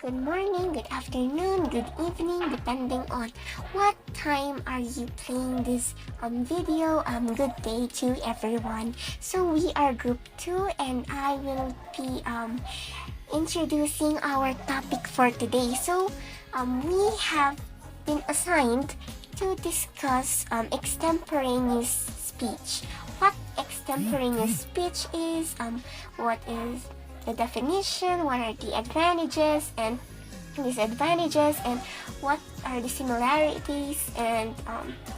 good morning, good afternoon, good evening, depending on what time are you playing this video. Good day to everyone. So we are group 2 and I will be introducing our topic for today. We have been assigned to discuss extemporaneous speech. What extemporaneous speech is, what is the definition, what are the advantages and disadvantages, and what are the similarities and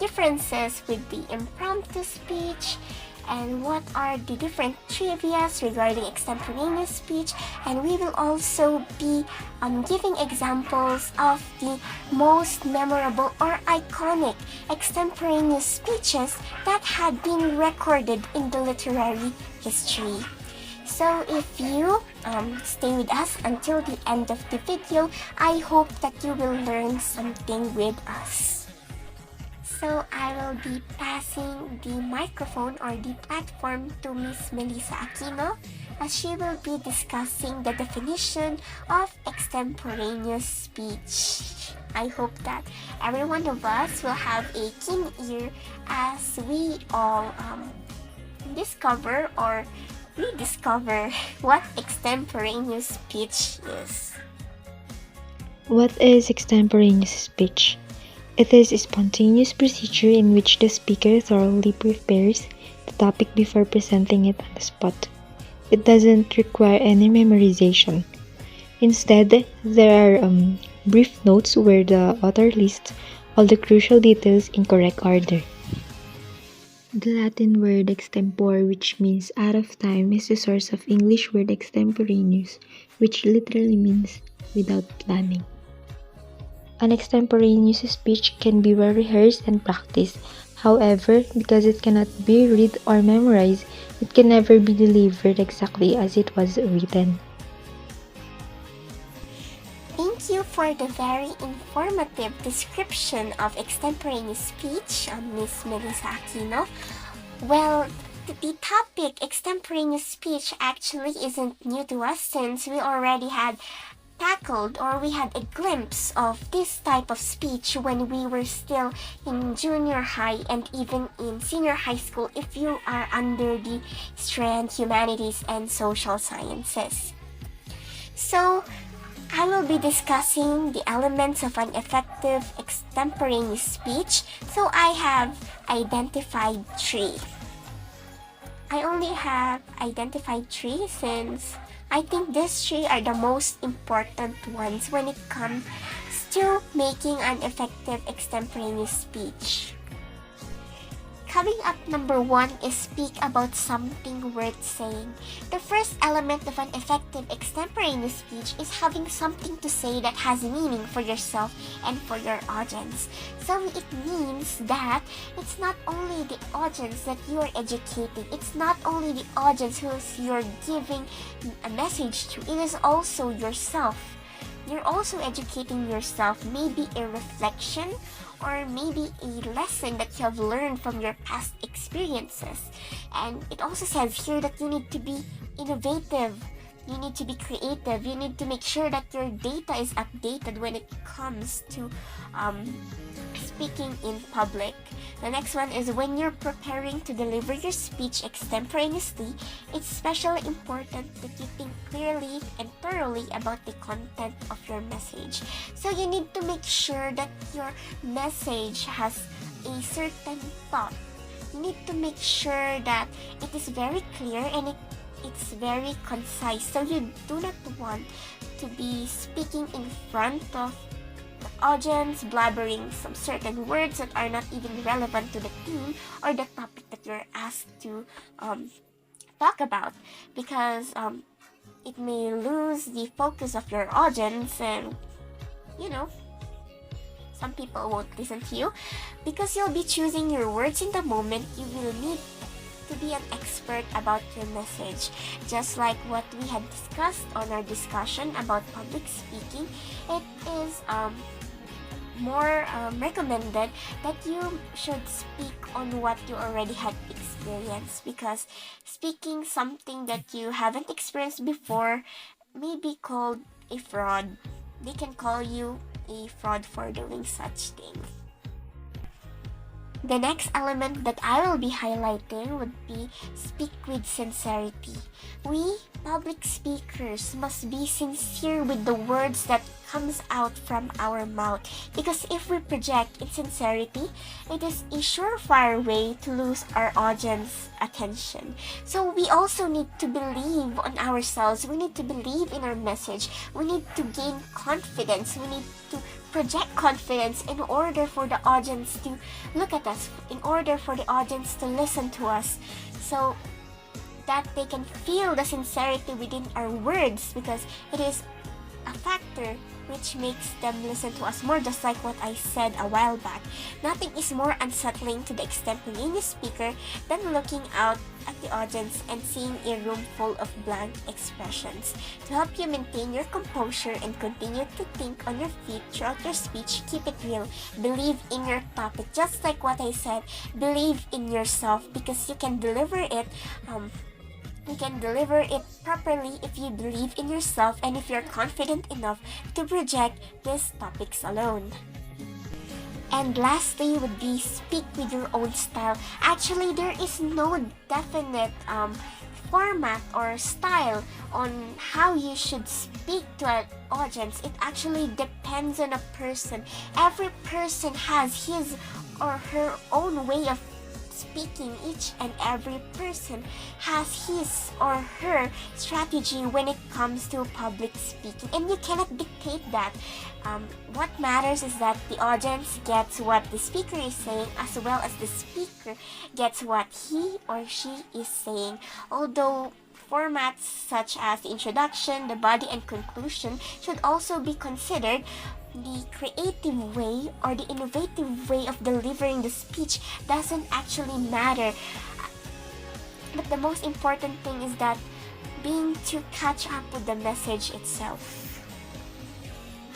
differences with the impromptu speech, and what are the different trivias regarding extemporaneous speech. And we will also be giving examples of the most memorable or iconic extemporaneous speeches that had been recorded in the literary history. So if you stay with us until the end of the video, I hope that you will learn something with us. So I will be passing the microphone or the platform to Miss Melissa Aquino, as she will be discussing the definition of extemporaneous speech. I hope that every one of us will have a keen ear as we all discover or rediscover what extemporaneous speech is. What is extemporaneous speech? It is a spontaneous procedure in which the speaker thoroughly prepares the topic before presenting it on the spot. It doesn't require any memorization. Instead, there are brief notes where the author lists all the crucial details in correct order. The Latin word extempore, which means out of time, is the source of English word extemporaneous, which literally means without planning. An extemporaneous speech can be well rehearsed and practiced. However, because it cannot be read or memorized, it can never be delivered exactly as it was written. Thank you for the very informative description of extemporaneous speech, Miss Melissa Aquino. Well, the topic extemporaneous speech actually isn't new to us, since we already had tackled or we had a glimpse of this type of speech when we were still in junior high and even in senior high school if you are under the strand humanities and social sciences. So I will be discussing the elements of an effective extemporaneous speech. So I have identified 3. I only have identified 3 since I think these 3 are the most important ones when it comes to making an effective extemporaneous speech. Coming up, number 1 is speak about something worth saying. The first element of an effective extemporaneous speech is having something to say that has meaning for yourself and for your audience. So it means that it's not only the audience that you are educating, it's not only the audience who you're giving a message to, it is also yourself. You're also educating yourself, maybe a reflection or maybe a lesson that you have learned from your past experiences. And it also says here that you need to be innovative, you need to be creative, you need to make sure that your data is updated when it comes to speaking in public. The next one is when you're preparing to deliver your speech extemporaneously, it's especially important that you think clearly and thoroughly about the content of your message. So you need to make sure that your message has a certain thought. You need to make sure that it is very clear and it's very concise. So you do not want to be speaking in front of audience, blabbering some certain words that are not even relevant to the theme or the topic that you're asked to talk about, because it may lose the focus of your audience, and some people won't listen to you because you'll be choosing your words in the moment. You will need to be an expert about your message. Just like what we had discussed on our discussion about public speaking, it is more recommended that you should speak on what you already had experienced, because speaking something that you haven't experienced before may be called a fraud, they can call you a fraud for doing such things. The next element that I will be highlighting would be speak with sincerity. We public speakers must be sincere with the words that comes out from our mouth, because if we project insincerity, it is a surefire way to lose our audience attention. So we also need to believe on ourselves. We need to believe in our message. We need to gain confidence. We need to project confidence in order for the audience to look at us, in order for the audience to listen to us, so that they can feel the sincerity within our words, because it is a factor which makes them listen to us more, just like what I said a while back. Nothing is more unsettling to the extemporaneous speaker than looking out at the audience and seeing a room full of blank expressions. To help you maintain your composure and continue to think on your feet throughout your speech, keep it real. Believe in your topic, just like what I said. Believe in yourself, because you can deliver it properly if you believe in yourself and if you're confident enough to project these topics alone. And lastly would be speak with your own style. Actually, there is no definite format or style on how you should speak to an audience. It actually depends on a person. Every person has his or her own way of speaking. Each and every person has his or her strategy when it comes to public speaking, and you cannot dictate that. What matters is that the audience gets what the speaker is saying, as well as the speaker gets what he or she is saying. Although formats such as the introduction, the body, and conclusion should also be considered, the creative way or the innovative way of delivering the speech doesn't actually matter. But the most important thing is that being to catch up with the message itself.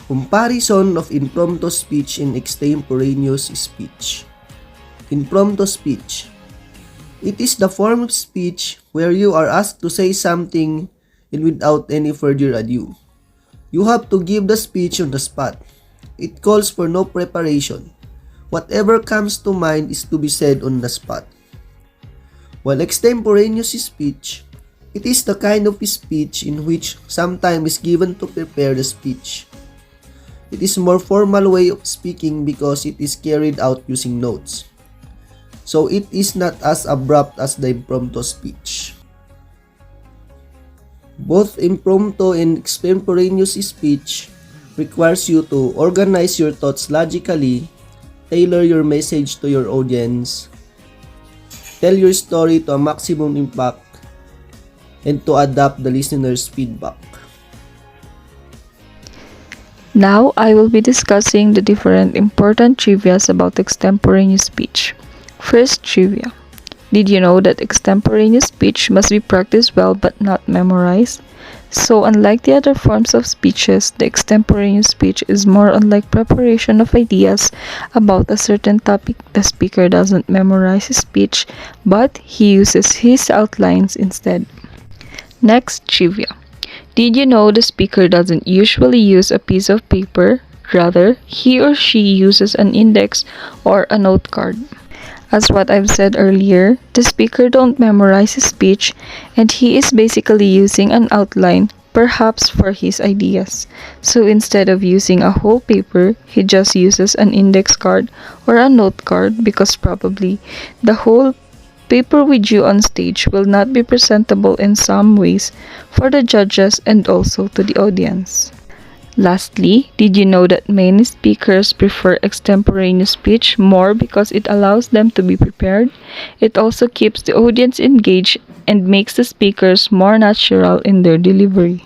Comparison of impromptu speech and extemporaneous speech. Impromptu speech. It is the form of speech where you are asked to say something and without any further ado. You have to give the speech on the spot. It calls for no preparation. Whatever comes to mind is to be said on the spot. While extemporaneous speech, it is the kind of speech in which some time is given to prepare the speech. It is a more formal way of speaking because it is carried out using notes. So it is not as abrupt as the impromptu speech. Both impromptu and extemporaneous speech requires you to organize your thoughts logically, tailor your message to your audience, tell your story to a maximum impact, and to adapt the listener's feedback. Now I will be discussing the different important trivias about extemporaneous speech. First trivia. Did you know that extemporaneous speech must be practiced well but not memorized? So unlike the other forms of speeches, the extemporaneous speech is more unlike preparation of ideas about a certain topic. The speaker doesn't memorize his speech, but he uses his outlines instead. Next trivia. Did you know the speaker doesn't usually use a piece of paper? Rather, he or she uses an index or a note card. As what I've said earlier, the speaker don't memorize his speech and he is basically using an outline, perhaps for his ideas. So instead of using a whole paper, he just uses an index card or a note card, because probably the whole paper with you on stage will not be presentable in some ways for the judges and also to the audience. Lastly, did you know that many speakers prefer extemporaneous speech more because it allows them to be prepared? It also keeps the audience engaged and makes the speakers more natural in their delivery.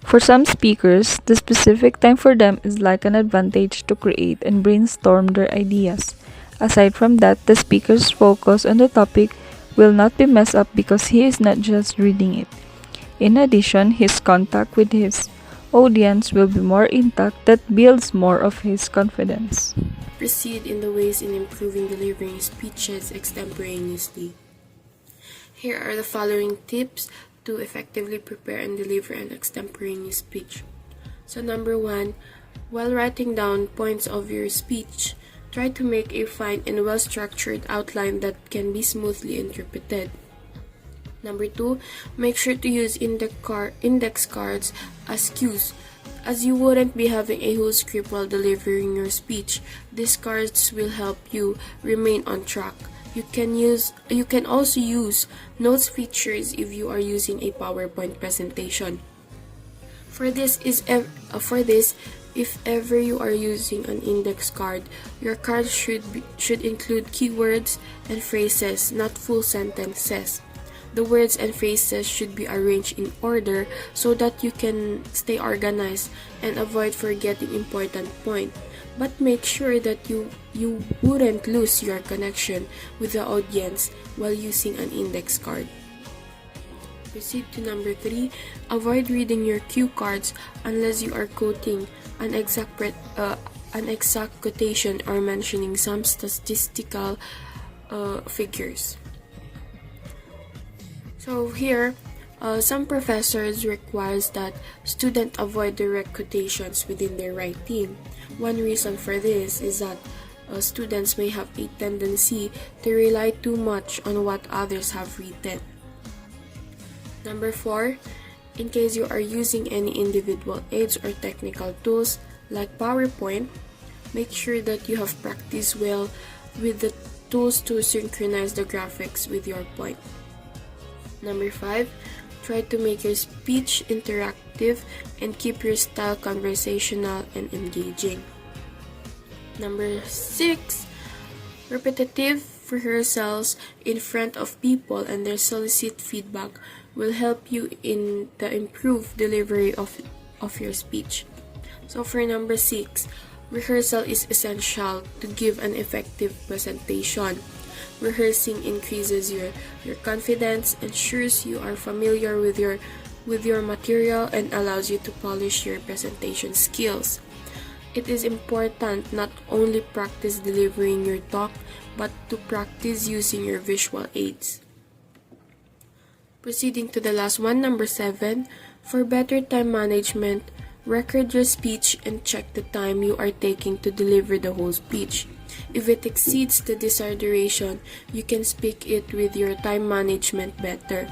For some speakers, the specific time for them is like an advantage to create and brainstorm their ideas. Aside from that, the speaker's focus on the topic will not be messed up because he is not just reading it. In addition, his contact with his audience will be more intact, that builds more of his confidence. Proceed in the ways in improving delivering speeches extemporaneously. Here are the following tips to effectively prepare and deliver an extemporaneous speech. So number 1, while writing down points of your speech, try to make a fine and well-structured outline that can be smoothly interpreted. Number 2, make sure to use index cards as cues, as you wouldn't be having a whole script while delivering your speech. These cards will help you remain on track. You can also use notes features if you are using a PowerPoint presentation. For this, if ever you are using an index card, your card should include keywords and phrases, not full sentences. The words and phrases should be arranged in order so that you can stay organized and avoid forgetting important points. But make sure that you wouldn't lose your connection with the audience while using an index card. Proceed to number 3. Avoid reading your cue cards unless you are quoting an exact quotation or mentioning some statistical figures. So here, some professors requires that students avoid direct quotations within their writing. One reason for this is that students may have a tendency to rely too much on what others have written. Number 4, in case you are using any individual aids or technical tools like PowerPoint, make sure that you have practiced well with the tools to synchronize the graphics with your point. Number 5, try to make your speech interactive and keep your style conversational and engaging. Number 6, repetitive rehearsals in front of people and their solicit feedback will help you in the improved delivery of your speech. So for number 6, rehearsal is essential to give an effective presentation. Rehearsing increases your confidence, ensures you are familiar with your material, and allows you to polish your presentation skills. It is important not only practice delivering your talk, but to practice using your visual aids. Proceeding to the last one, number 7, for better time management, record your speech and check the time you are taking to deliver the whole speech. If it exceeds the desired duration, you can speak it with your time management better.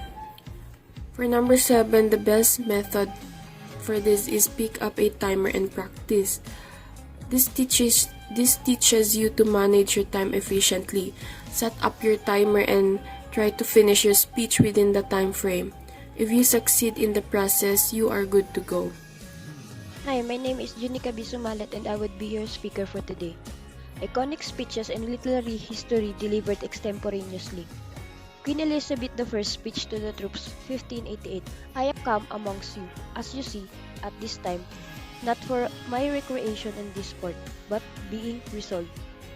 For number 7, the best method for this is pick up a timer and practice. This teaches you to manage your time efficiently. Set up your timer and try to finish your speech within the time frame. If you succeed in the process, you are good to go. Hi, my name is Junica Bisumalat and I would be your speaker for today. Iconic speeches and literary history delivered extemporaneously. Queen Elizabeth I's speech to the troops, 1588. I have come amongst you, as you see, at this time, not for my recreation and disport, but being resolved,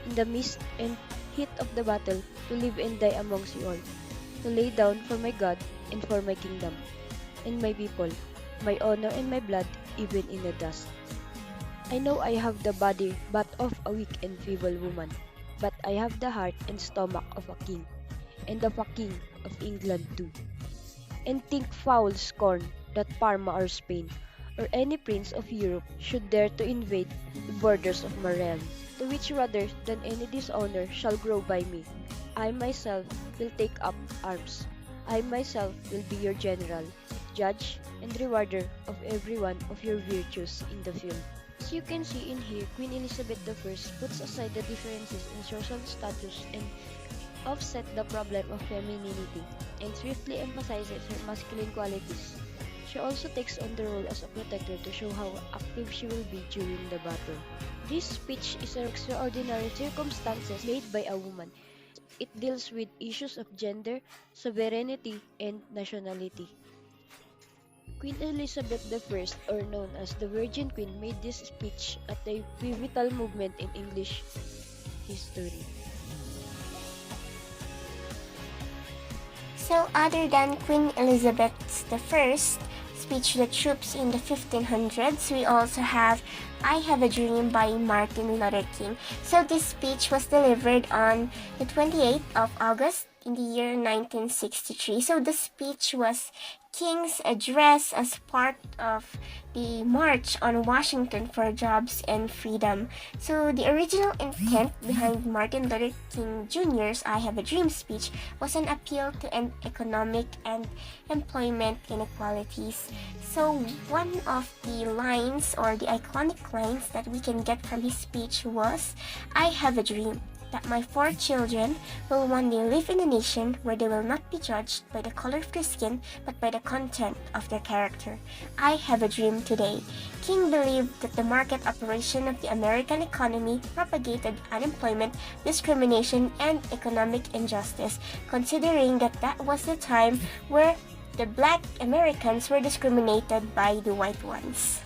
in the midst and heat of the battle, to live and die amongst you all, to lay down for my God and for my kingdom, and my people, my honor and my blood, even in the dust. I know I have the body but of a weak and feeble woman, but I have the heart and stomach of a king, and of a king of England too. And think foul scorn that Parma or Spain, or any prince of Europe should dare to invade the borders of my realm, to which rather than any dishonor shall grow by me, I myself will take up arms. I myself will be your general, judge, and rewarder of every one of your virtues in the field. As you can see in here, Queen Elizabeth I puts aside the differences in social status and offset the problem of femininity, and swiftly emphasizes her masculine qualities. She also takes on the role as a protector to show how active she will be during the battle. This speech is an extraordinary circumstances made by a woman. It deals with issues of gender, sovereignty, and nationality. Queen Elizabeth I, or known as the Virgin Queen, made this speech at a pivotal moment in English history. So other than Queen Elizabeth I speech to the troops in the 1500s, we also have I Have a Dream by Martin Luther King. So this speech was delivered on the 28th of August in the year 1963. So the speech was King's address as part of the March on Washington for Jobs and Freedom. So the original intent behind Martin Luther King Jr.'s I Have a Dream speech was an appeal to end economic and employment inequalities. So one of the lines or the iconic lines that we can get from his speech was, "I have a dream that my 4 children will one day live in a nation where they will not be judged by the color of their skin but by the content of their character. I have a dream today." King believed that the market operation of the American economy propagated unemployment, discrimination, and economic injustice, considering that that was the time where the black Americans were discriminated by the white ones.